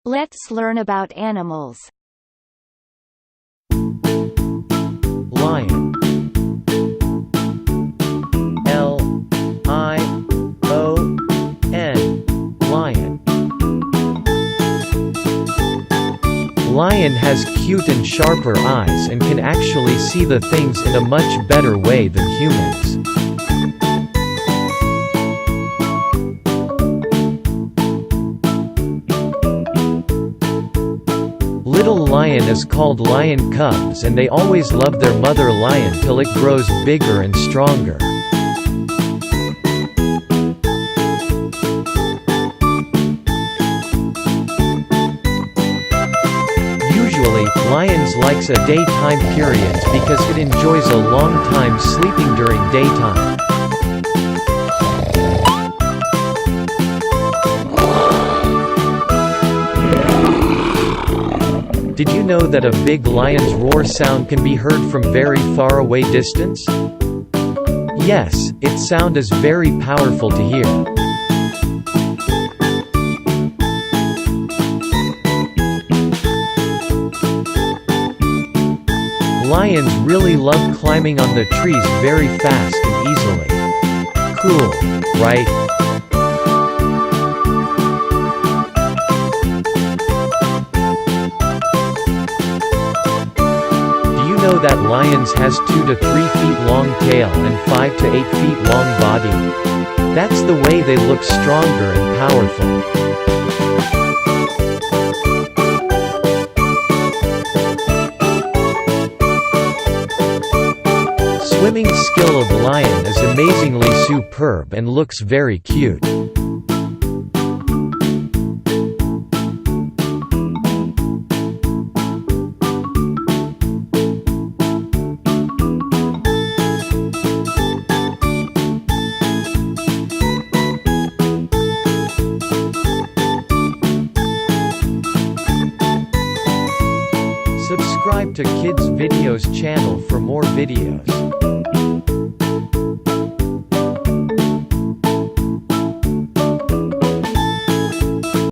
Let's learn about animals. Lion. L-I-O-N. Lion. Lion has cute and sharper eyes and can actually see the things in a much better way than humans. Little lion is called lion cubs, and they always love their mother lion till it grows bigger and stronger. Usually, lions likes a daytime periods because it enjoys a long time sleeping during daytime. Did you know that a big lion's roar sound can be heard from very far away distance? Yes, its sound is very powerful to hear. Lions really love climbing on the trees very fast and easily. Cool, right? Know that lions has 2 to 3 feet long tail and 5 to 8 feet long body? That's the way they look stronger and powerful. Swimming skill of lion is amazingly superb and looks very cute. Subscribe to Kids Videos channel for more videos.